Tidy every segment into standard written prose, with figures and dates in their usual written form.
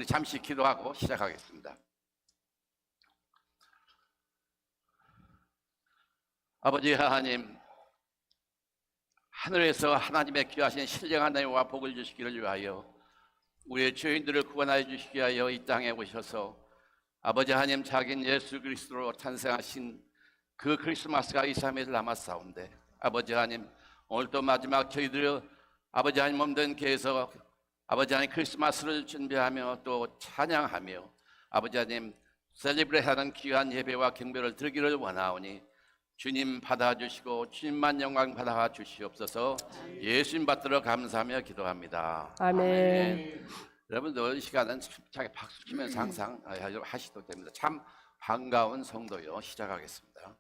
잠시 기도하고 시작하겠습니다. 아버지 하나님, 하늘에서 하나님의 귀하신 신령한 은혜와 복을 주시기를 위하여 우리의 죄인들을 구원하여 주시기 위하여 이 땅에 오셔서 아버지 하나님 자긴 예수 그리스도로 탄생하신 그 크리스마스가 이 3일 남았사온데 아버지 하나님, 오늘도 마지막 저희들 아버지 하나님 몸된 교회에서 아버지 하나님 크리스마스를 준비하며 또 찬양하며 아버지 하나님 셀리브레이트하는 귀한 예배와 경배를 드리기를 원하오니 주님 받아주시고 주님만 영광 받아 주시옵소서. 예수님 받들어 감사하며 기도합니다. 아멘. 여러분들 이 시간은 자기 박수 치면서 항상 하시도 됩니다. 참 반가운 성도요. 시작하겠습니다.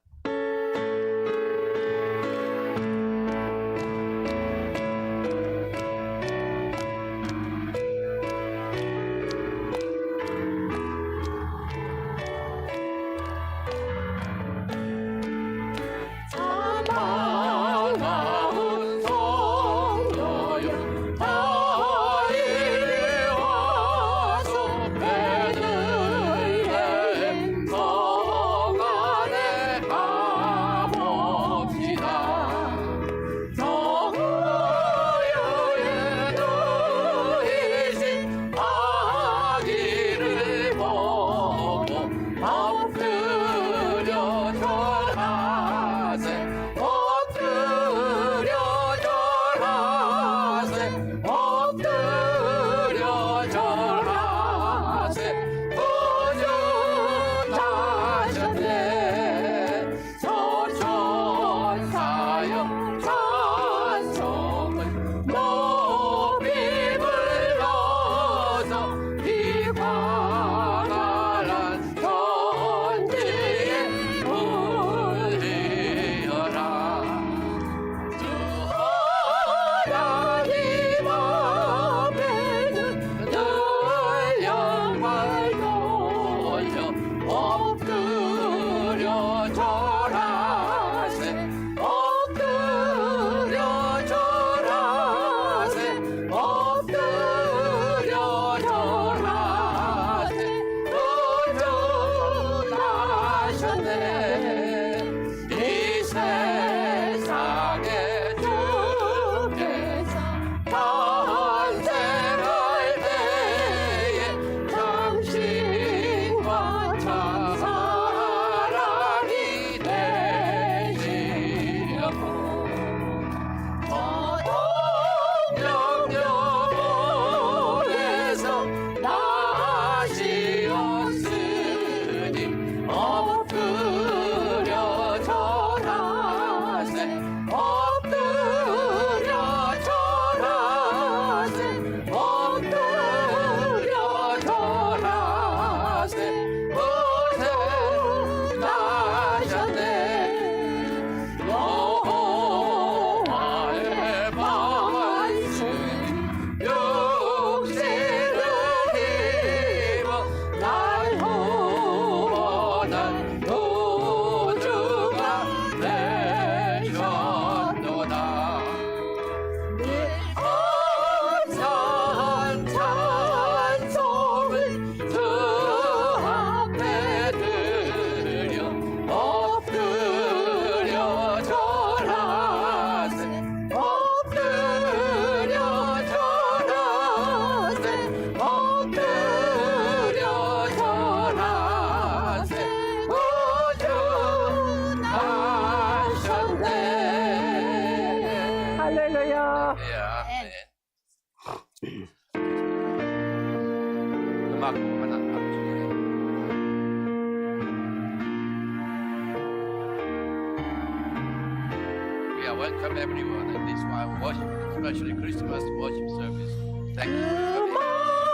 Welcome everyone in this worship, especially Christmas worship service. Thank you for coming.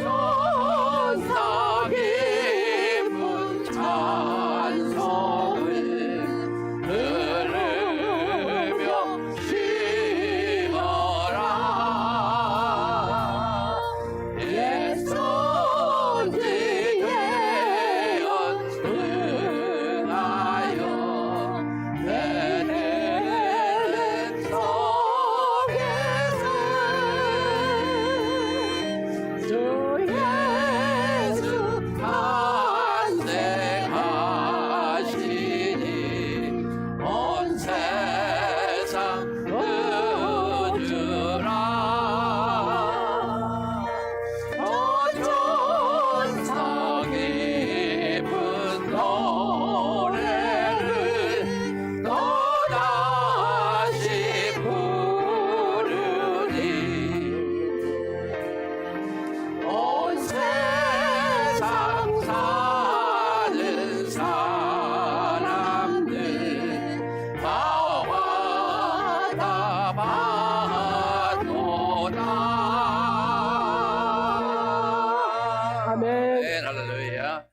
천사 깊은 찬송을 들으며 쉬어라. 옛 선지의 연승하여 내는 속에서 주 예수 탄생하시니 온 세상 그주라. 천사 깊은 노래를 또다시 부르리. 온 세상 사는 사람들 나와다 봐도다. 아멘. Hallelujah.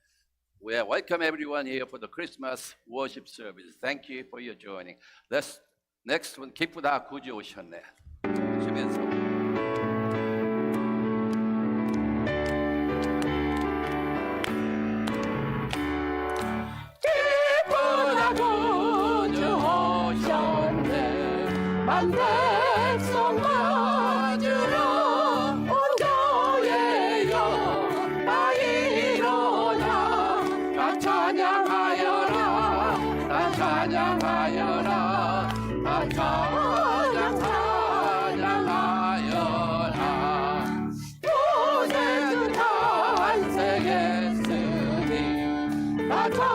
We welcome everyone here for the Christmas worship service. Thank you for your joining. Next one, 기쁘다 구주 오셨네. 주면서 기쁘다 구주 오셨네. 만 백성 맞으러 온 교회여 다 일어나. 다 찬양하여라. 다 찬양하여라. 다 찬양하여라. 구세주 탄생했으니 다 찬양하여라.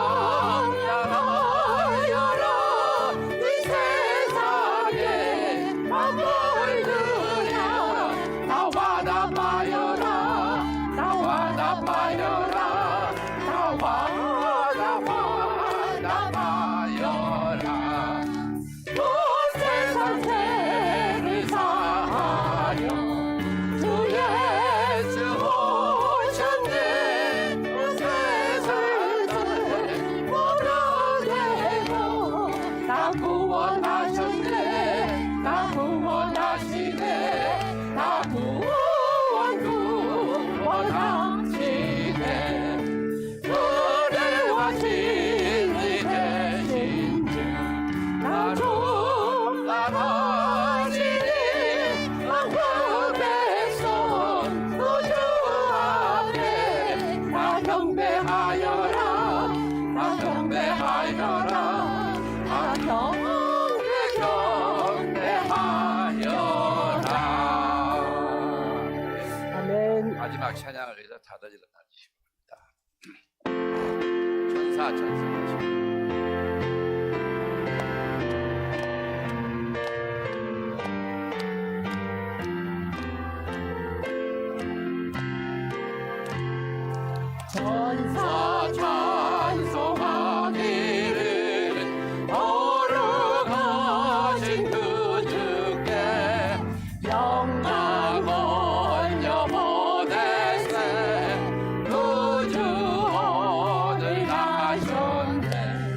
이 세상에 만물들이여 다 와답하여라. 다 와답하여라. 다 와답하여라. 온 세상 죄를 사하여 주 예수 오셨네. 온 세상을 몰아내고 다 구원하셨네. 다 구원하시네. 다 구원하시네. 은혜와 진리 되신 주 나 종단하시니 왕국의 손 우주 앞에 다 경배하여라. 다 경배하여라. 다 경배하여라. 아멘. 마지막 찬양을 위해서 다들 일어나 주시기 바랍니다. 천사 천사 찬송하기를 거룩하신 그 주께 영광 올려보내세. 그 주 오늘 나셨네.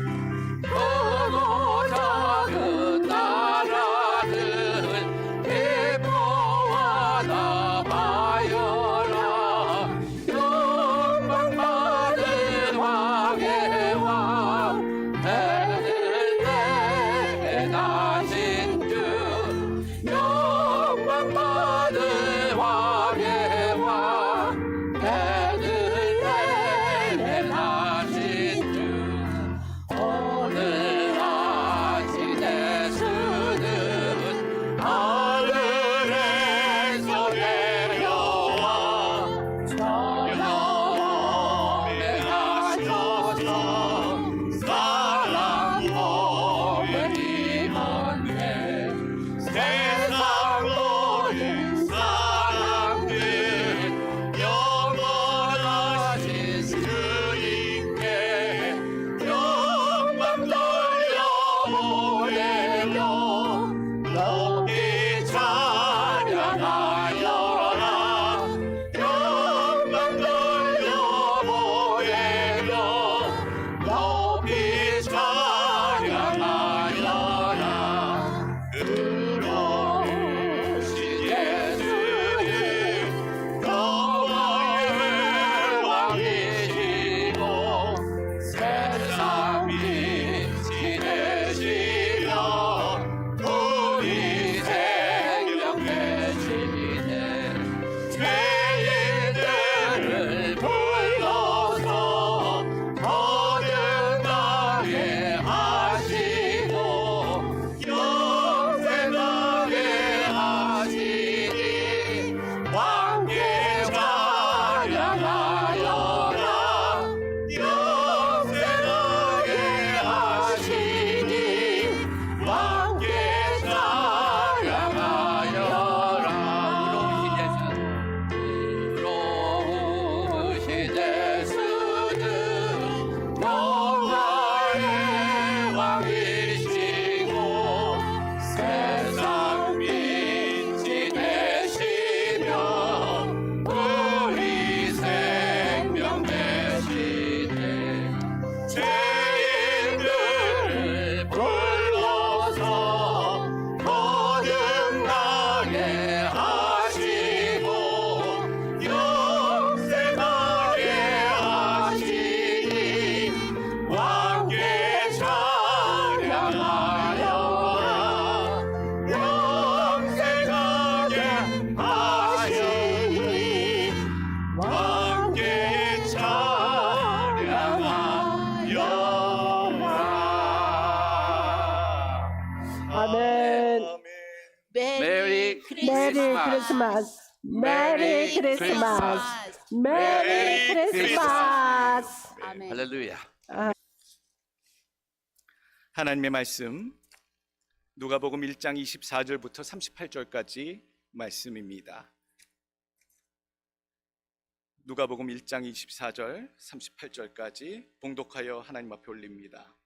예수는 영화의 왕이시고 세상 빛이 되시며 우리 생명 되시네. 죄인들을 불러서 거듭나게 하시고 영생하게 하시니 왕께 찬양하여라. 영생하게 하시니 왕께 찬양하여라. 아멘. 메리 메리 크리스마스. 메리 크리스마스. 메리 크리스마스. 아멘. 할렐루야. 하나님의 말씀 누가복음 1장 24절부터 38절까지 말씀입니다. 누가복음 1장 24절 38절까지 봉독하여 하나님 앞에 올립니다.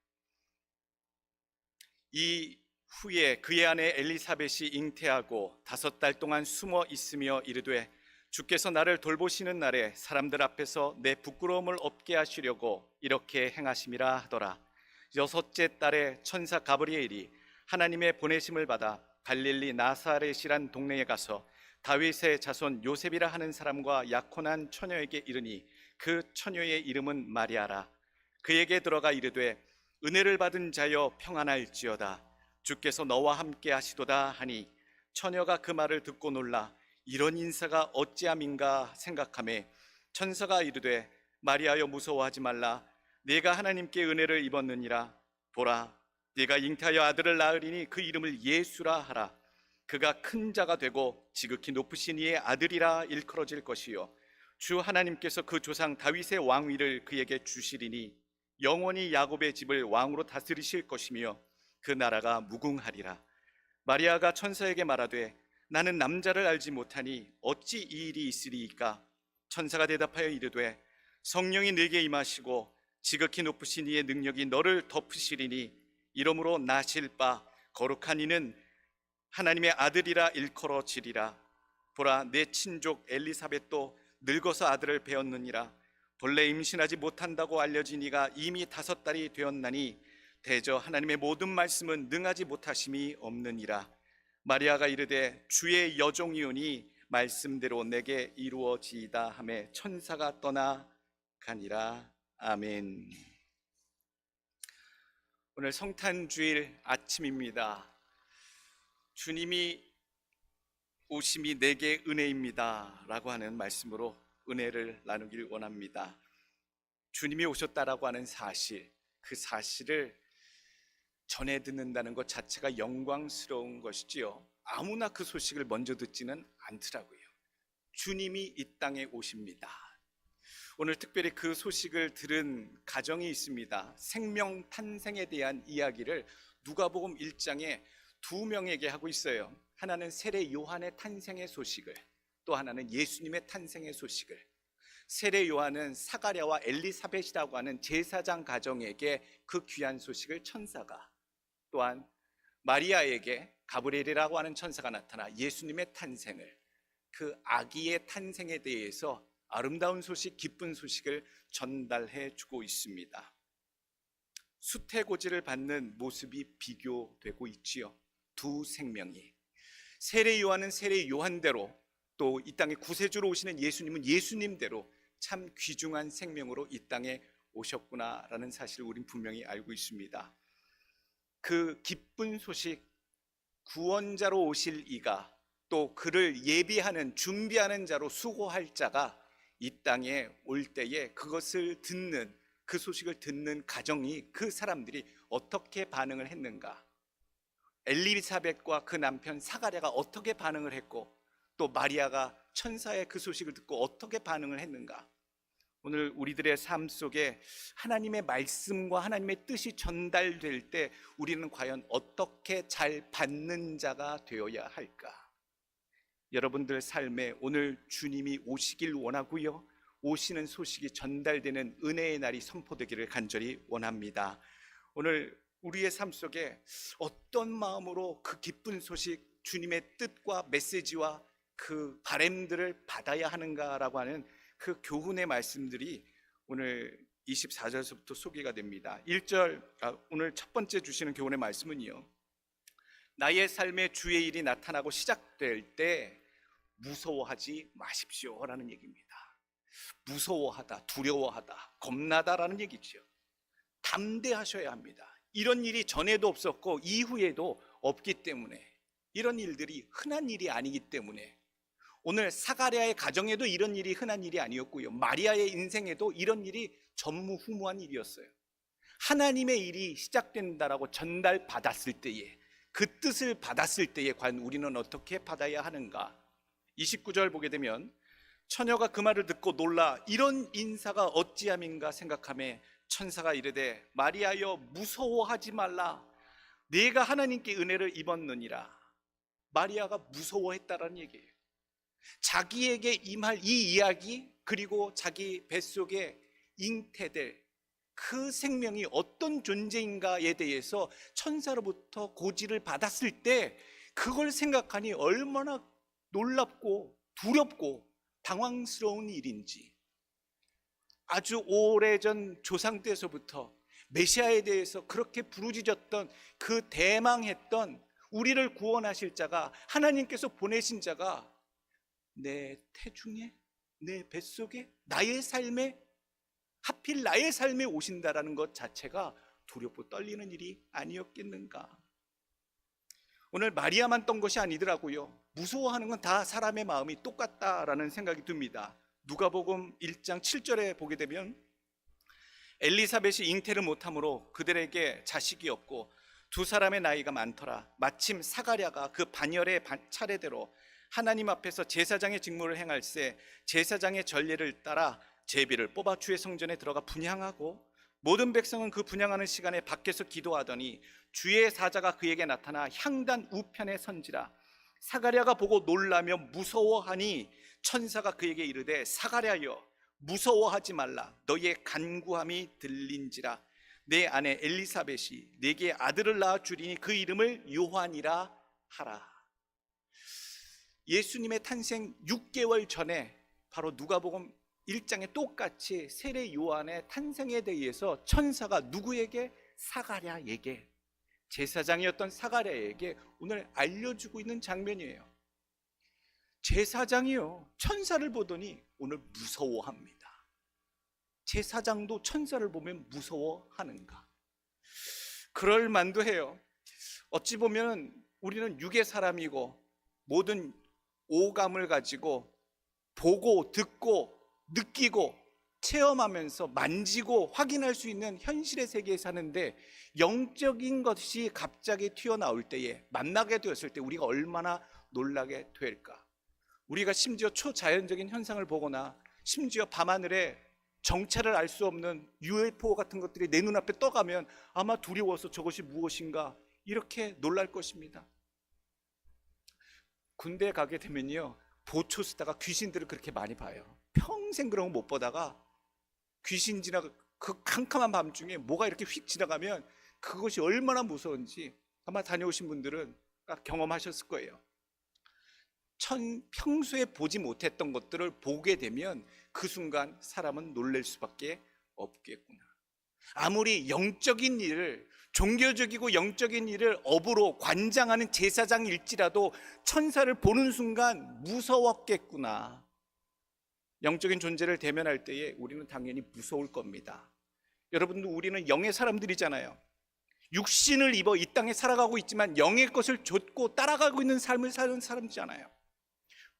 이 후에 그의 아내 엘리사벳이 잉태하고 5달 동안 숨어 있으며 이르되 주께서 나를 돌보시는 날에 사람들 앞에서 내 부끄러움을 없게 하시려고 이렇게 행하심이라 하더라. 6째 달에 천사 가브리엘이 하나님의 보내심을 받아 갈릴리 나사렛이란 동네에 가서 다윗의 자손 요셉이라 하는 사람과 약혼한 처녀에게 이르니 그 처녀의 이름은 마리아라. 그에게 들어가 이르되 은혜를 받은 자여 평안할지어다. 주께서 너와 함께 하시도다 하니 처녀가 그 말을 듣고 놀라 이런 인사가 어찌함인가 생각하매 천사가 이르되 마리아여 무서워하지 말라. 네가 하나님께 은혜를 입었느니라. 보라, 네가 잉태하여 아들을 낳으리니 그 이름을 예수라 하라. 그가 큰 자가 되고 지극히 높으신 이의 아들이라 일컬어질 것이요 주 하나님께서 그 조상 다윗의 왕위를 그에게 주시리니 영원히 야곱의 집을 왕으로 다스리실 것이며 그 나라가 무궁하리라. 마리아가 천사에게 말하되 나는 남자를 알지 못하니 어찌 이 일이 있으리이까? 천사가 대답하여 이르되 성령이 네게 임하시고 지극히 높으신 이의 능력이 너를 덮으시리니 이러므로 나실 바 거룩한 이는 하나님의 아들이라 일컬어지리라. 보라, 내 친족 엘리사벳도 늙어서 아들을 배었느니라. 본래 임신하지 못한다고 알려진 이가 이미 5달이 되었나니 대저 하나님의 모든 말씀은 능하지 못하심이 없느니라. 마리아가 이르되 주의 여종이오니 말씀대로 내게 이루어지이다 하매 천사가 떠나 가니라. 아멘. 오늘 성탄주일 아침입니다. 주님이 오심이 내게 은혜입니다 라고 하는 말씀으로 은혜를 나누길 원합니다. 주님이 오셨다라고 하는 사실, 그 사실을 전해 듣는다는 것 자체가 영광스러운 것이지요. 아무나 그 소식을 먼저 듣지는 않더라고요. 주님이 이 땅에 오십니다. 오늘 특별히 그 소식을 들은 가정이 있습니다. 생명 탄생에 대한 이야기를 누가복음 1장에 2명에게 하고 있어요. 하나는 세례 요한의 탄생의 소식을, 또 하나는 예수님의 탄생의 소식을. 세례 요한은 사가랴와 엘리사벳이라고 하는 제사장 가정에게 그 귀한 소식을 천사가, 또한 마리아에게 가브리엘이라고 하는 천사가 나타나 예수님의 탄생을, 그 아기의 탄생에 대해서 아름다운 소식, 기쁜 소식을 전달해 주고 있습니다. 수태고지를 받는 모습이 비교되고 있지요. 두 생명이. 세례 요한은 세례 요한대로, 또 이 땅에 구세주로 오시는 예수님은 예수님대로 참 귀중한 생명으로 이 땅에 오셨구나라는 사실을 우린 분명히 알고 있습니다. 그 기쁜 소식, 구원자로 오실 이가, 또 그를 예비하는, 준비하는 자로 수고할 자가 이 땅에 올 때에 그것을 듣는, 그 소식을 듣는 가정이, 그 사람들이 어떻게 반응을 했는가? 엘리사벳과 그 남편 사가랴가 어떻게 반응을 했고, 또 마리아가 천사의 그 소식을 듣고 어떻게 반응을 했는가? 오늘 우리들의 삶 속에 하나님의 말씀과 하나님의 뜻이 전달될 때 우리는 과연 어떻게 잘 받는 자가 되어야 할까? 여러분들 삶에 오늘 주님이 오시길 원하고요, 오시는 소식이 전달되는 은혜의 날이 선포되기를 간절히 원합니다. 오늘 우리의 삶 속에 어떤 마음으로 그 기쁜 소식, 주님의 뜻과 메시지와 그 바램들을 받아야 하는가라고 하는 그 교훈의 말씀들이 오늘 24절서부터 소개가 됩니다. 1절, 오늘 첫 번째 주시는 교훈의 말씀은요, 나의 삶에 주의 일이 나타나고 시작될 때 무서워하지 마십시오라는 얘기입니다. 무서워하다, 두려워하다, 겁나다라는 얘기죠. 담대하셔야 합니다. 이런 일이 전에도 없었고 이후에도 없기 때문에, 이런 일들이 흔한 일이 아니기 때문에, 오늘 사가랴의 가정에도 이런 일이 흔한 일이 아니었고요, 마리아의 인생에도 이런 일이 전무후무한 일이었어요. 하나님의 일이 시작된다라고 전달받았을 때에, 그 뜻을 받았을 때에 과연 우리는 어떻게 받아야 하는가? 29절 보게 되면, 처녀가 그 말을 듣고 놀라 이런 인사가 어찌함인가 생각하며 천사가 이르되 마리아여 무서워하지 말라, 네가 하나님께 은혜를 입었느니라. 마리아가 무서워했다라는 얘기예요. 자기에게 임할 이 이야기, 그리고 자기 뱃속에 잉태될 그 생명이 어떤 존재인가에 대해서 천사로부터 고지를 받았을 때 그걸 생각하니 얼마나 놀랍고 두렵고 당황스러운 일인지. 아주 오래전 조상 때서부터 메시아에 대해서 그렇게 부르짖었던 그 대망했던 우리를 구원하실 자가, 하나님께서 보내신 자가 내 태중에, 내 뱃속에, 나의 삶에, 하필 나의 삶에 오신다라는 것 자체가 두렵고 떨리는 일이 아니었겠는가. 오늘 마리아만 떤 것이 아니더라고요. 무서워하는 건 다 사람의 마음이 똑같다라는 생각이 듭니다. 누가복음 1장 7절에 보게 되면, 엘리사벳이 잉태를 못함으로 그들에게 자식이 없고 두 사람의 나이가 많더라. 마침 사가랴가 그 반열의 차례대로 하나님 앞에서 제사장의 직무를 행할세 제사장의 전례를 따라 제비를 뽑아 주의 성전에 들어가 분향하고, 모든 백성은 그 분향하는 시간에 밖에서 기도하더니 주의 사자가 그에게 나타나 향단 우편에 선지라. 사가랴가 보고 놀라며 무서워하니 천사가 그에게 이르되 사가랴여 무서워하지 말라, 너의 간구함이 들린지라. 내 아내 엘리사벳이 네게 아들을 낳아 주리니 그 이름을 요한이라 하라. 예수님의 탄생 6개월 전에 바로 누가복음 1장에 똑같이 세례 요한의 탄생에 대해서 천사가 누구에게? 사가랴에게, 제사장이었던 사가랴에게 오늘 알려주고 있는 장면이에요. 제사장이요, 천사를 보더니 오늘 무서워합니다. 제사장도 천사를 보면 무서워하는가? 그럴 만도 해요. 어찌 보면 우리는 육의 사람이고 모든 오감을 가지고 보고 듣고 느끼고 체험하면서 만지고 확인할 수 있는 현실의 세계에 사는데, 영적인 것이 갑자기 튀어나올 때에, 만나게 되었을 때 우리가 얼마나 놀라게 될까? 우리가 심지어 초자연적인 현상을 보거나 심지어 밤하늘에 정체를 알 수 없는 UFO 같은 것들이 내 눈앞에 떠가면 아마 두려워서 저것이 무엇인가 이렇게 놀랄 것입니다. 군대에 가게 되면요, 보초 쓰다가 귀신들을 그렇게 많이 봐요. 평생 그런 거 못 보다가 귀신 지나가 그 캄캄한 밤중에 뭐가 이렇게 휙 지나가면 그것이 얼마나 무서운지 아마 다녀오신 분들은 경험하셨을 거예요. 평소에 보지 못했던 것들을 보게 되면 그 순간 사람은 놀랄 수밖에 없겠구나. 아무리 영적인 일을, 종교적이고 영적인 일을 업으로 관장하는 제사장일지라도 천사를 보는 순간 무서웠겠구나. 영적인 존재를 대면할 때에 우리는 당연히 무서울 겁니다. 여러분도 우리는 영의 사람들이잖아요. 육신을 입어 이 땅에 살아가고 있지만 영의 것을 좇고 따라가고 있는 삶을 사는 사람이잖아요.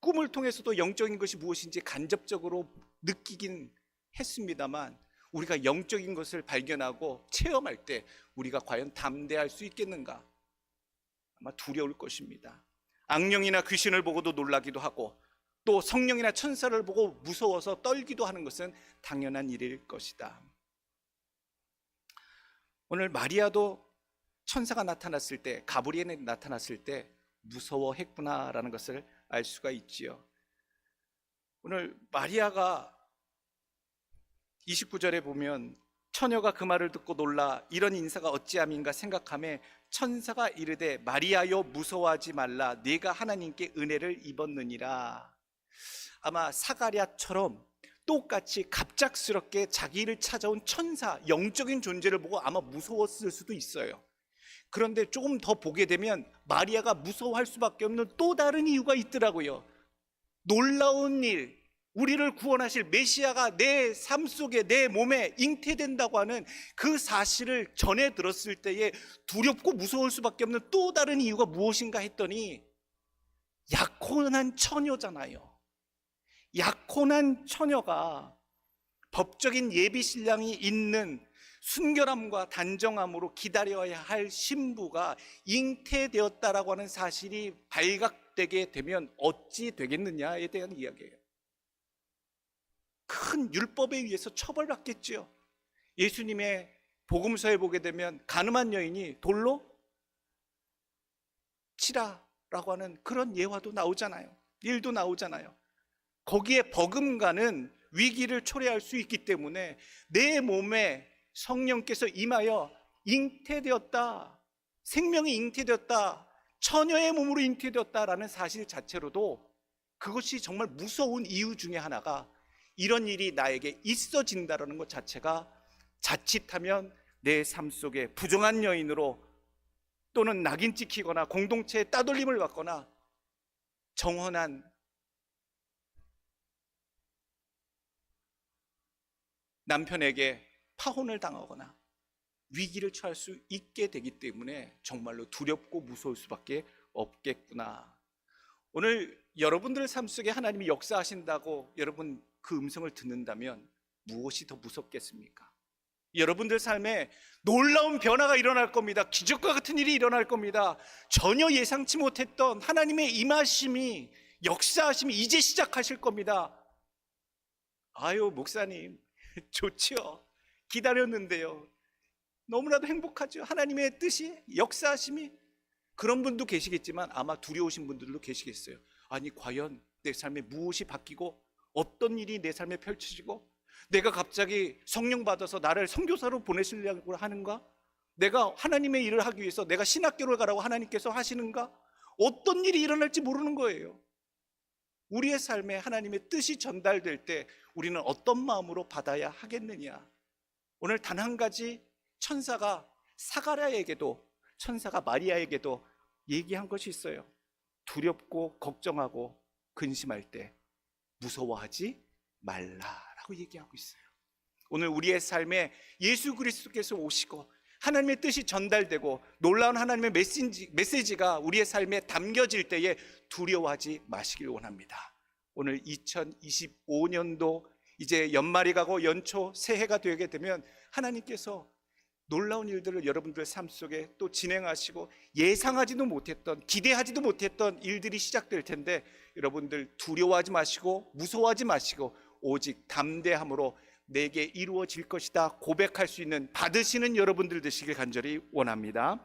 꿈을 통해서도 영적인 것이 무엇인지 간접적으로 느끼긴 했습니다만, 우리가 영적인 것을 발견하고 체험할 때 우리가 과연 담대할 수 있겠는가? 아마 두려울 것입니다. 악령이나 귀신을 보고도 놀라기도 하고, 또 성령이나 천사를 보고 무서워서 떨기도 하는 것은 당연한 일일 것이다. 오늘 마리아도 천사가 나타났을 때, 가브리엘이 나타났을 때 무서워했구나라는 것을 알 수가 있지요. 오늘 마리아가 29절에 보면 처녀가 그 말을 듣고 놀라 이런 인사가 어찌함인가 생각하며 천사가 이르되 마리아여 무서워하지 말라 네가 하나님께 은혜를 입었느니라. 아마 사가랴처럼 똑같이 갑작스럽게 자기를 찾아온 천사, 영적인 존재를 보고 아마 무서웠을 수도 있어요. 그런데 조금 더 보게 되면 마리아가 무서워할 수밖에 없는 또 다른 이유가 있더라고요. 놀라운 일, 우리를 구원하실 메시아가 내 삶 속에, 내 몸에 잉태된다고 하는 그 사실을 전해 들었을 때에 두렵고 무서울 수밖에 없는 또 다른 이유가 무엇인가 했더니 약혼한 처녀잖아요. 약혼한 처녀가 법적인 예비 신랑이 있는 순결함과 단정함으로 기다려야 할 신부가 잉태되었다라고 하는 사실이 발각되게 되면 어찌 되겠느냐에 대한 이야기예요. 큰 율법에 의해서 처벌받겠죠. 예수님의 복음서에 보게 되면 가늠한 여인이 돌로 치라라고 하는 그런 예화도 나오잖아요. 일도 나오잖아요. 거기에 버금가는 위기를 초래할 수 있기 때문에 내 몸에 성령께서 임하여 잉태되었다, 생명이 잉태되었다, 처녀의 몸으로 잉태되었다라는 사실 자체로도 그것이 정말 무서운 이유 중에 하나가 이런 일이 나에게 있어진다라는 것 자체가 자칫하면 내 삶 속에 부정한 여인으로 또는 낙인 찍히거나 공동체에 따돌림을 받거나 정헌한 남편에게 파혼을 당하거나 위기를 처할 수 있게 되기 때문에 정말로 두렵고 무서울 수밖에 없겠구나. 오늘 여러분들의 삶 속에 하나님이 역사하신다고 여러분 그 음성을 듣는다면 무엇이 더 무섭겠습니까? 여러분들 삶에 놀라운 변화가 일어날 겁니다. 기적과 같은 일이 일어날 겁니다. 전혀 예상치 못했던 하나님의 임하심이, 역사하심이 이제 시작하실 겁니다. 아유 목사님 좋지요. 기다렸는데요. 너무나도 행복하죠. 하나님의 뜻이, 역사하심이. 그런 분도 계시겠지만 아마 두려우신 분들도 계시겠어요. 아니 과연 내 삶에 무엇이 바뀌고 어떤 일이 내 삶에 펼쳐지고 내가 갑자기 성령 받아서 나를 선교사로 보내시려고 하는가? 내가 하나님의 일을 하기 위해서 내가 신학교를 가라고 하나님께서 하시는가? 어떤 일이 일어날지 모르는 거예요. 우리의 삶에 하나님의 뜻이 전달될 때 우리는 어떤 마음으로 받아야 하겠느냐? 오늘 단 한 가지 천사가 사가랴에게도, 천사가 마리아에게도 얘기한 것이 있어요. 두렵고 걱정하고 근심할 때 무서워하지 말라라고 얘기하고 있어요. 오늘 우리의 삶에 예수 그리스도께서 오시고 하나님의 뜻이 전달되고 놀라운 하나님의 메시지가 우리의 삶에 담겨질 때에 두려워하지 마시길 원합니다. 오늘 2025년도 이제 연말이 가고 연초 새해가 되게 되면 하나님께서 놀라운 일들을 여러분들의 삶 속에 또 진행하시고 예상하지도 못했던, 기대하지도 못했던 일들이 시작될 텐데 여러분들 두려워하지 마시고 무서워하지 마시고 오직 담대함으로 내게 이루어질 것이다 고백할 수 있는, 받으시는 여러분들 되시길 간절히 원합니다.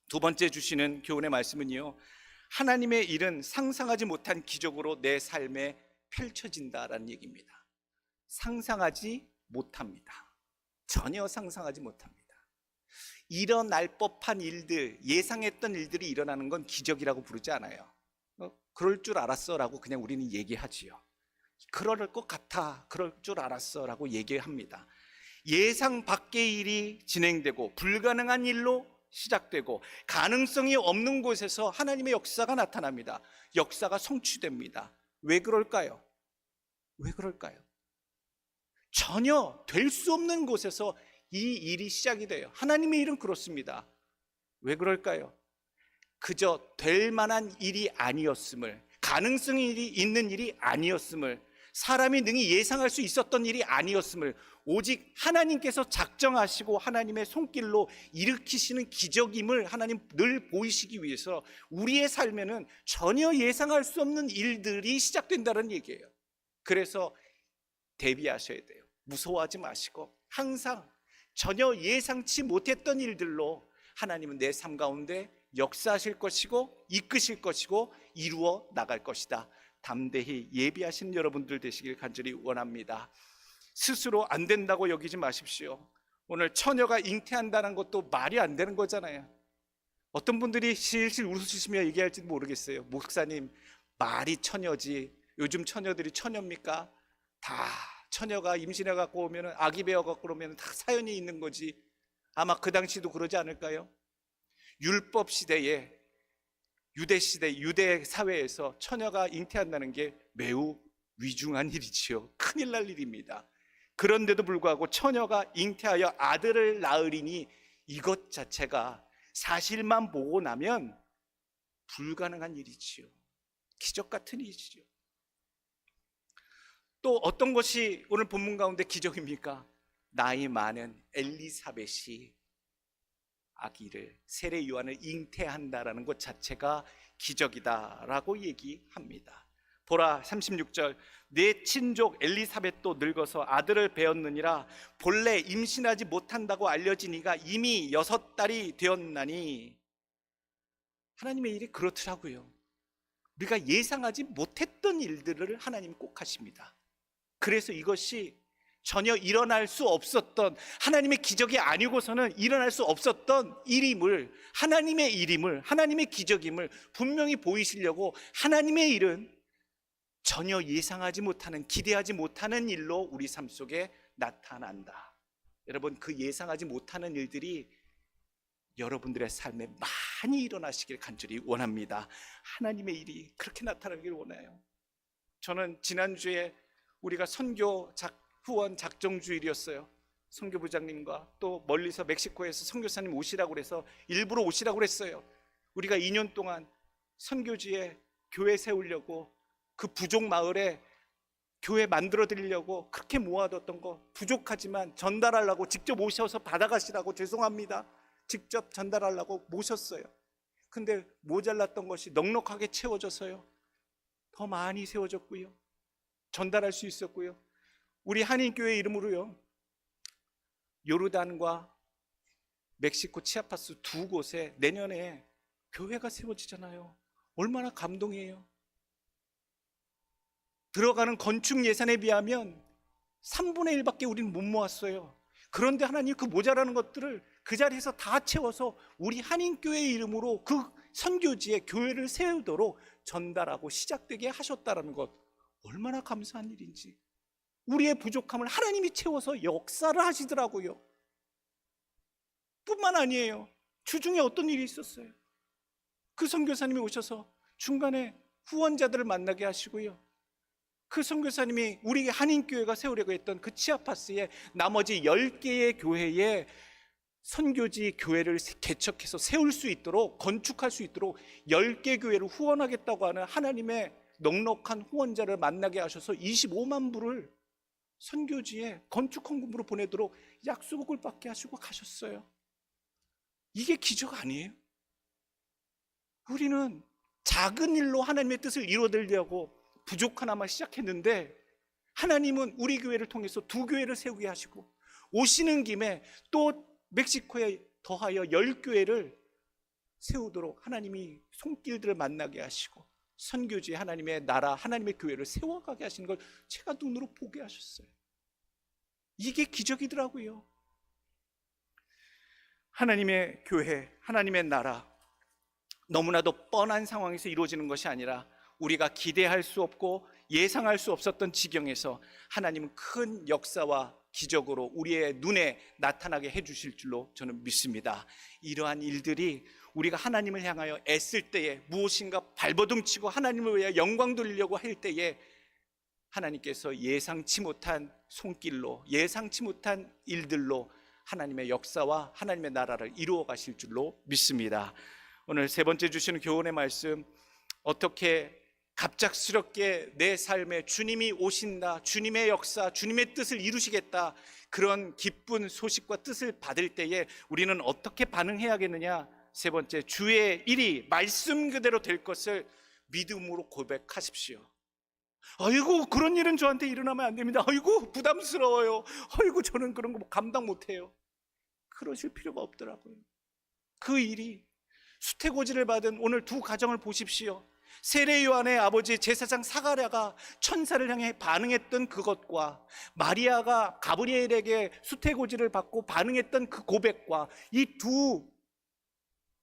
두 번째 주시는 교훈의 말씀은요, 하나님의 일은 상상하지 못한 기적으로 내 삶에 펼쳐진다라는 얘기입니다. 상상하지 못합니다. 전혀 상상하지 못합니다. 일어날 법한 일들, 예상했던 일들이 일어나는 건 기적이라고 부르지 않아요. 그럴 줄 알았어 라고 그냥 우리는 얘기하지요. 그럴 것 같아, 그럴 줄 알았어 라고 얘기합니다. 예상 밖의 일이 진행되고 불가능한 일로 시작되고 가능성이 없는 곳에서 하나님의 역사가 나타납니다. 역사가 성취됩니다. 왜 그럴까요? 왜 그럴까요? 전혀 될 수 없는 곳에서 이 일이 시작이 돼요. 하나님의 일은 그렇습니다. 왜 그럴까요? 그저 될 만한 일이 아니었음을, 가능성이 있는 일이 아니었음을, 사람이 능히 예상할 수 있었던 일이 아니었음을 오직 하나님께서 작정하시고 하나님의 손길로 일으키시는 기적임을 하나님 늘 보이시기 위해서 우리의 삶에는 전혀 예상할 수 없는 일들이 시작된다는 얘기예요. 그래서 대비하셔야 돼요. 무서워하지 마시고 항상 전혀 예상치 못했던 일들로 하나님은 내 삶 가운데 역사하실 것이고 이끄실 것이고 이루어 나갈 것이다. 담대히 예비하신 여러분들 되시길 간절히 원합니다. 스스로 안 된다고 여기지 마십시오. 오늘 처녀가 잉태한다는 것도 말이 안 되는 거잖아요. 어떤 분들이 실실 웃으시며 얘기할지도 모르겠어요. 목사님, 말이 처녀지 요즘 처녀들이 처녀입니까? 다 처녀가 임신해 갖고 오면 아기 배어 갖고 오면 다 사연이 있는 거지. 아마 그 당시도 그러지 않을까요? 율법 시대에 유대 시대 유대 사회에서 처녀가 잉태한다는 게 매우 위중한 일이지요. 큰일 날 일입니다. 그런데도 불구하고 처녀가 잉태하여 아들을 낳으리니 이것 자체가 사실만 보고 나면 불가능한 일이지요. 기적 같은 일이지요. 또 어떤 것이 오늘 본문 가운데 기적입니까? 나이 많은 엘리사벳이 아기를 세례 요한을 잉태한다라는 것 자체가 기적이다라고 얘기합니다. 보라 36절, 내 친족 엘리사벳도 늙어서 아들을 배었느니라. 본래 임신하지 못한다고 알려진 이가 이미 6달이 되었나니. 하나님의 일이 그렇더라고요. 우리가 예상하지 못했던 일들을 하나님 꼭 하십니다. 그래서 이것이 전혀 일어날 수 없었던, 하나님의 기적이 아니고서는 일어날 수 없었던 일임을, 하나님의 일임을, 하나님의 기적임을 분명히 보이시려고 하나님의 일은 전혀 예상하지 못하는, 기대하지 못하는 일로 우리 삶 속에 나타난다. 여러분, 그 예상하지 못하는 일들이 여러분들의 삶에 많이 일어나시길 간절히 원합니다. 하나님의 일이 그렇게 나타나길 원해요. 저는 지난주에 우리가 선교 후원 작정 주일이었어요. 선교부장님과 또 멀리서 멕시코에서 선교사님 오시라고 그래서 일부러 오시라고 그랬어요. 우리가 2년 동안 선교지에 교회 세우려고 그 부족 마을에 교회 만들어 드리려고 그렇게 모아뒀던 거 부족하지만 전달하려고 직접 오셔서 받아가시라고, 죄송합니다, 직접 전달하려고 모셨어요. 근데 모자랐던 것이 넉넉하게 채워져서요, 더 많이 세워졌고요, 전달할 수 있었고요. 우리 한인교회 이름으로요, 요르단과 멕시코 치아파스 두 곳에 내년에 교회가 세워지잖아요. 얼마나 감동이에요. 들어가는 건축 예산에 비하면 3분의 1밖에 우리는 못 모았어요. 그런데 하나님 그 모자라는 것들을 그 자리에서 다 채워서 우리 한인교회 이름으로 그 선교지에 교회를 세우도록 전달하고 시작되게 하셨다는 것, 얼마나 감사한 일인지. 우리의 부족함을 하나님이 채워서 역사를 하시더라고요. 뿐만 아니에요. 주중에 어떤 일이 있었어요. 그 선교사님이 오셔서 중간에 후원자들을 만나게 하시고요, 그 선교사님이 우리 한인교회가 세우려고 했던 그 치아파스의 나머지 10개의 교회에 선교지 교회를 개척해서 세울 수 있도록, 건축할 수 있도록 10개 교회를 후원하겠다고 하는 하나님의 넉넉한 후원자를 만나게 하셔서 25만 불을 선교지에 건축 헌금으로 보내도록 약속을 받게 하시고 가셨어요. 이게 기적 아니에요? 우리는 작은 일로 하나님의 뜻을 이루어내려고 부족하나마 시작했는데, 하나님은 우리 교회를 통해서 2교회를 세우게 하시고, 오시는 김에 또 멕시코에 더하여 10교회를 세우도록 하나님이 손길들을 만나게 하시고, 선교지에 하나님의 나라, 하나님의 교회를 세워가게 하시는 걸 제가 눈으로 보게 하셨어요. 이게 기적이더라고요. 하나님의 교회, 하나님의 나라, 너무나도 뻔한 상황에서 이루어지는 것이 아니라 우리가 기대할 수 없고 예상할 수 없었던 지경에서 하나님은 큰 역사와 기적으로 우리의 눈에 나타나게 해주실 줄로 저는 믿습니다. 이러한 일들이 우리가 하나님을 향하여 애쓸 때에, 무엇인가 발버둥치고 하나님을 위하여 영광 돌리려고 할 때에 하나님께서 예상치 못한 손길로, 예상치 못한 일들로 하나님의 역사와 하나님의 나라를 이루어 가실 줄로 믿습니다. 오늘 세 번째 주시는 교훈의 말씀, 어떻게 갑작스럽게 내 삶에 주님이 오신다, 주님의 역사, 주님의 뜻을 이루시겠다, 그런 기쁜 소식과 뜻을 받을 때에 우리는 어떻게 반응해야겠느냐? 세 번째, 주의 일이 말씀 그대로 될 것을 믿음으로 고백하십시오. 아이고, 그런 일은 저한테 일어나면 안 됩니다. 아이고, 부담스러워요. 아이고, 저는 그런 거 감당 못해요. 그러실 필요가 없더라고요. 그 일이, 수태고지를 받은 오늘 두 가정을 보십시오. 세례 요한의 아버지 제사장 사가랴가 천사를 향해 반응했던 그것과 마리아가 가브리엘에게 수태고지를 받고 반응했던 그 고백과 이 두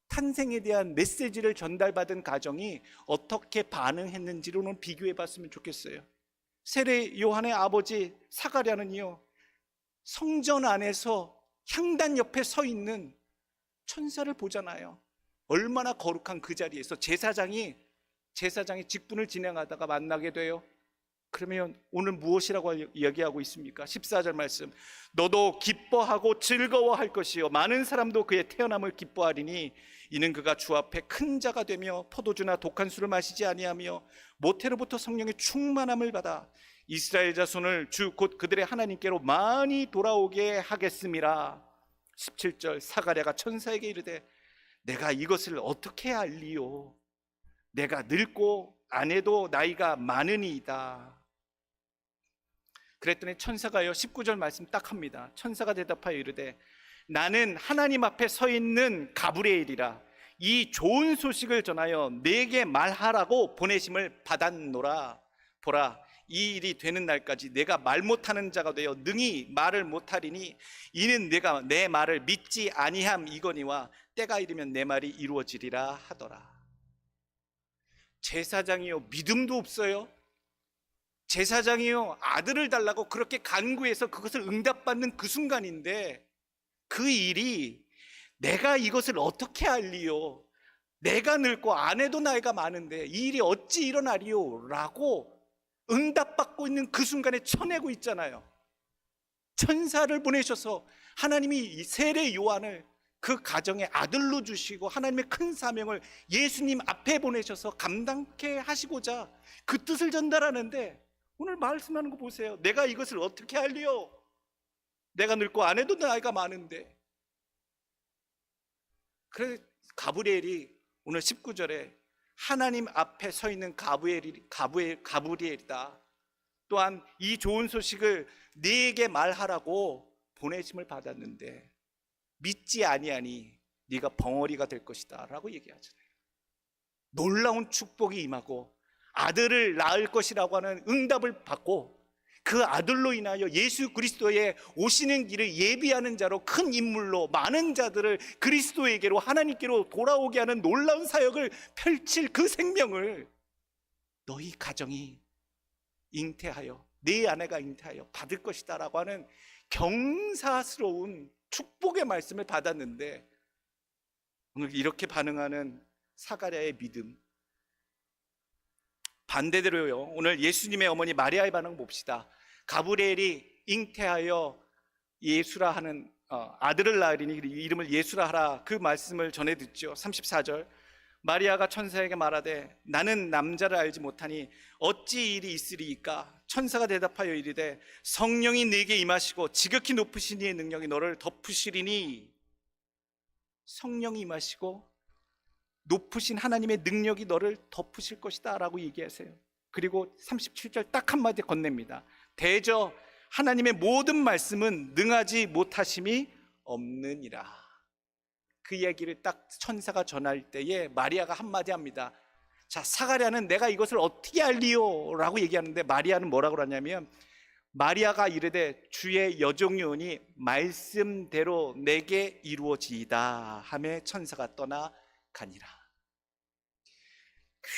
탄생에 대한 메시지를 전달받은 가정이 어떻게 반응했는지로는 비교해 봤으면 좋겠어요. 세례 요한의 아버지 사가랴는요, 성전 안에서 향단 옆에 서 있는 천사를 보잖아요. 얼마나 거룩한 그 자리에서 제사장이 직분을 진행하다가 만나게 돼요. 그러면 오늘 무엇이라고 이야기하고 있습니까? 14절 말씀, 너도 기뻐하고 즐거워할 것이요 많은 사람도 그의 태어남을 기뻐하리니 이는 그가 주 앞에 큰 자가 되며 포도주나 독한 술을 마시지 아니하며 모태로부터 성령의 충만함을 받아 이스라엘 자손을 주 곧 그들의 하나님께로 많이 돌아오게 하겠음이라. 17절, 사가랴가 천사에게 이르되 내가 이것을 어떻게 알리요? 내가 늙고 아내도 나이가 많으니이다. 그랬더니 천사가요, 19절 말씀 딱 합니다. 천사가 대답하여 이르되 나는 하나님 앞에 서 있는 가브리엘이라. 이 좋은 소식을 전하여 내게 말하라고 보내심을 받았노라. 보라, 이 일이 되는 날까지 내가 말 못하는 자가 되어 능히 말을 못하리니 이는 내가 내 말을 믿지 아니함 이거니와 때가 이르면 내 말이 이루어지리라 하더라. 제사장이요, 믿음도 없어요. 제사장이요, 아들을 달라고 그렇게 간구해서 그것을 응답받는 그 순간인데 그 일이 내가 이것을 어떻게 알리요? 내가 늙고 아내도 나이가 많은데 이 일이 어찌 일어나리요? 라고 응답받고 있는 그 순간에 쳐내고 있잖아요. 천사를 보내셔서 하나님이 이 세례 요한을 그 가정의 아들로 주시고 하나님의 큰 사명을 예수님 앞에 보내셔서 감당케 하시고자 그 뜻을 전달하는데 오늘 말씀하는 거 보세요. 내가 이것을 어떻게 알리요? 내가 늙고 아내도 나이가 많은데. 그래 가브리엘이 오늘 19절에 하나님 앞에 서 있는 가브리엘이다. 또한 이 좋은 소식을 네게 말하라고 보내심을 받았는데 믿지 아니하니 네가 벙어리가 될 것이다 라고 얘기하잖아요. 놀라운 축복이 임하고 아들을 낳을 것이라고 하는 응답을 받고 그 아들로 인하여 예수 그리스도의 오시는 길을 예비하는 자로 큰 인물로 많은 자들을 그리스도에게로 하나님께로 돌아오게 하는 놀라운 사역을 펼칠 그 생명을 너희 가정이 잉태하여 네 아내가 잉태하여 받을 것이다 라고 하는 경사스러운 축복의 말씀을 받았는데 오늘 이렇게 반응하는 사가랴의 믿음, 반대대로요. 오늘 예수님의 어머니 마리아의 반응 봅시다. 가브리엘이 잉태하여 예수라 하는 아들을 낳으리니 이름을 예수라 하라 그 말씀을 전해 듣죠. 34절, 마리아가 천사에게 말하되 나는 남자를 알지 못하니 어찌 일이 있으리이까? 천사가 대답하여 이르되 성령이 네게 임하시고 지극히 높으신 이의 능력이 너를 덮으시리니. 성령이 임하시고 높으신 하나님의 능력이 너를 덮으실 것이다 라고 얘기하세요. 그리고 37절 딱 한마디 건넵니다. 대저 하나님의 모든 말씀은 능하지 못하심이 없느니라. 그 얘기를 딱 천사가 전할 때에 마리아가 한마디 합니다. 자, 사가랴는 내가 이것을 어떻게 알리요? 라고 얘기하는데 마리아는 뭐라고 하냐면 마리아가 이르되 주의 여종이오니 말씀대로 내게 이루어지이다 하며 천사가 떠나가니라.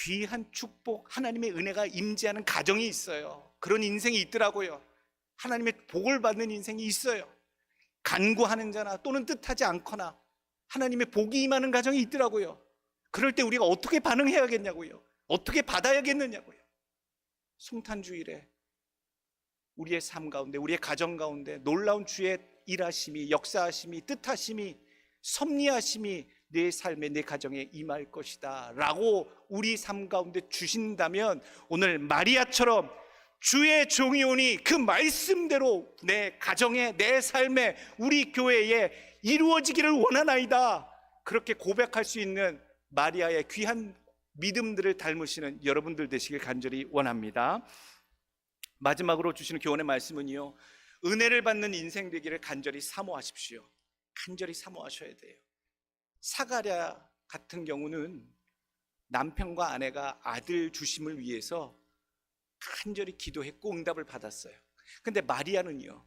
귀한 축복, 하나님의 은혜가 임재하는 가정이 있어요. 그런 인생이 있더라고요. 하나님의 복을 받는 인생이 있어요. 간구하는 자나 또는 뜻하지 않거나 하나님의 복이 임하는 가정이 있더라고요. 그럴 때 우리가 어떻게 반응해야겠냐고요. 어떻게 받아야겠느냐고요. 성탄주일에 우리의 삶 가운데, 우리의 가정 가운데 놀라운 주의 일하심이, 역사하심이, 뜻하심이, 섭리하심이 내 삶에, 내 가정에 임할 것이다 라고 우리 삶 가운데 주신다면 오늘 마리아처럼 주의 종이 오니 그 말씀대로 내 가정에, 내 삶에, 우리 교회에 이루어지기를 원하나이다, 그렇게 고백할 수 있는 마리아의 귀한 믿음들을 닮으시는 여러분들 되시길 간절히 원합니다. 마지막으로 주시는 교훈의 말씀은요, 은혜를 받는 인생 되기를 간절히 사모하십시오. 간절히 사모하셔야 돼요. 사가랴 같은 경우는 남편과 아내가 아들 주심을 위해서 간절히 기도했고 응답을 받았어요. 근데 마리아는요,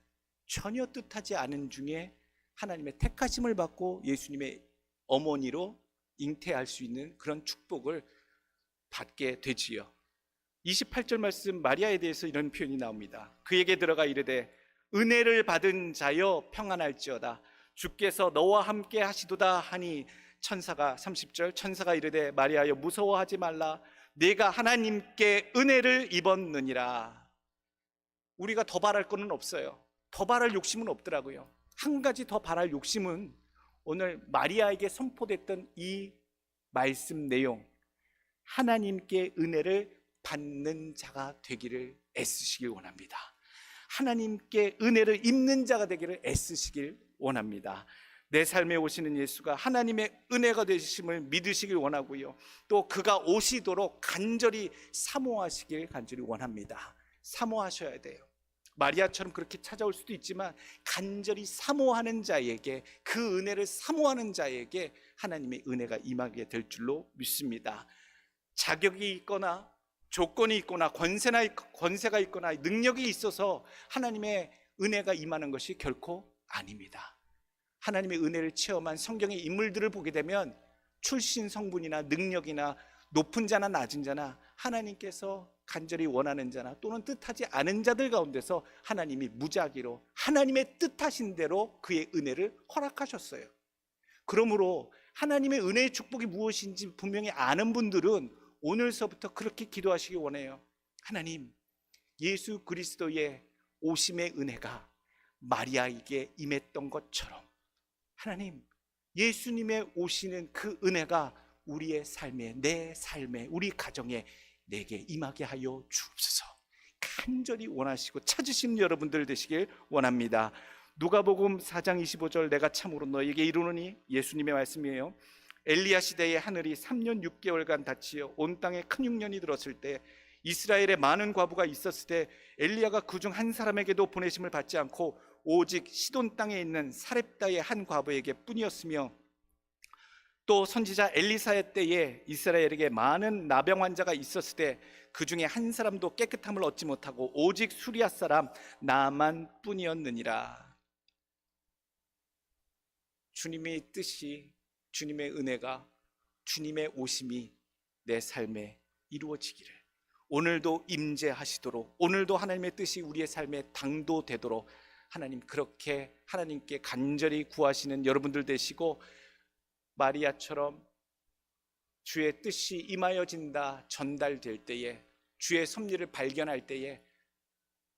전혀 뜻하지 않은 중에 하나님의 택하심을 받고 예수님의 어머니로 잉태할 수 있는 그런 축복을 받게 되지요. 28절 말씀, 마리아에 대해서 이런 표현이 나옵니다. 그에게 들어가 이르되 은혜를 받은 자여 평안할지어다, 주께서 너와 함께 하시도다 하니, 천사가 30절, 천사가 이르되 마리아여 무서워하지 말라, 내가 하나님께 은혜를 입었느니라. 우리가 더 바랄 거는 없어요. 더 바랄 욕심은 없더라고요. 한 가지 더 바랄 욕심은 오늘 마리아에게 선포됐던 이 말씀 내용, 하나님께 은혜를 받는 자가 되기를 애쓰시길 원합니다. 하나님께 은혜를 입는 자가 되기를 애쓰시길 원합니다. 내 삶에 오시는 예수가 하나님의 은혜가 되심을 믿으시길 원하고요, 또 그가 오시도록 간절히 사모하시길 간절히 원합니다. 사모하셔야 돼요. 마리아처럼 그렇게 찾아올 수도 있지만 간절히 사모하는 자에게, 그 은혜를 사모하는 자에게 하나님의 은혜가 임하게 될 줄로 믿습니다. 자격이 있거나 조건이 있거나 권세가 있거나 능력이 있어서 하나님의 은혜가 임하는 것이 결코 아닙니다. 하나님의 은혜를 체험한 성경의 인물들을 보게 되면 출신 성분이나 능력이나 높은 자나 낮은 자나 하나님께서 간절히 원하는 자나 또는 뜻하지 않은 자들 가운데서 하나님이 무작위로 하나님의 뜻하신 대로 그의 은혜를 허락하셨어요. 그러므로 하나님의 은혜의 축복이 무엇인지 분명히 아는 분들은 오늘서부터 그렇게 기도하시기 원해요. 하나님, 예수 그리스도의 오심의 은혜가 마리아에게 임했던 것처럼 하나님, 예수님의 오시는 그 은혜가 우리의 삶에, 내 삶에, 우리 가정에 내게 임하게 하여 주옵소서. 간절히 원하시고 찾으시는 여러분들 되시길 원합니다. 누가복음 4장 25절, 내가 참으로 너에게 이르노니, 예수님의 말씀이에요. 엘리야 시대에 하늘이 3년 6개월간 닫히어 온 땅에 큰 흉년이 들었을 때, 이스라엘에 많은 과부가 있었을 때 엘리야가 그중 한 사람에게도 보내심을 받지 않고 오직 시돈 땅에 있는 사렙다의 한 과부에게 뿐이었으며, 또 선지자 엘리사의 때에 이스라엘에게 많은 나병 환자가 있었을 때 그 중에 한 사람도 깨끗함을 얻지 못하고 오직 수리아 사람 나만 뿐이었느니라. 주님의 뜻이, 주님의 은혜가, 주님의 오심이 내 삶에 이루어지기를 오늘도 임재하시도록, 오늘도 하나님의 뜻이 우리의 삶에 당도되도록 하나님, 그렇게 하나님께 간절히 구하시는 여러분들 되시고, 마리아처럼 주의 뜻이 임하여진다 전달될 때에, 주의 섭리를 발견할 때에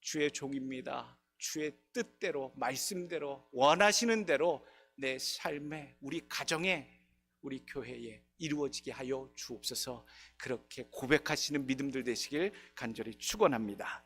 주의 종입니다, 주의 뜻대로, 말씀대로, 원하시는 대로 내 삶에, 우리 가정에, 우리 교회에 이루어지게 하여 주옵소서. 그렇게 고백하시는 믿음들 되시길 간절히 축원합니다.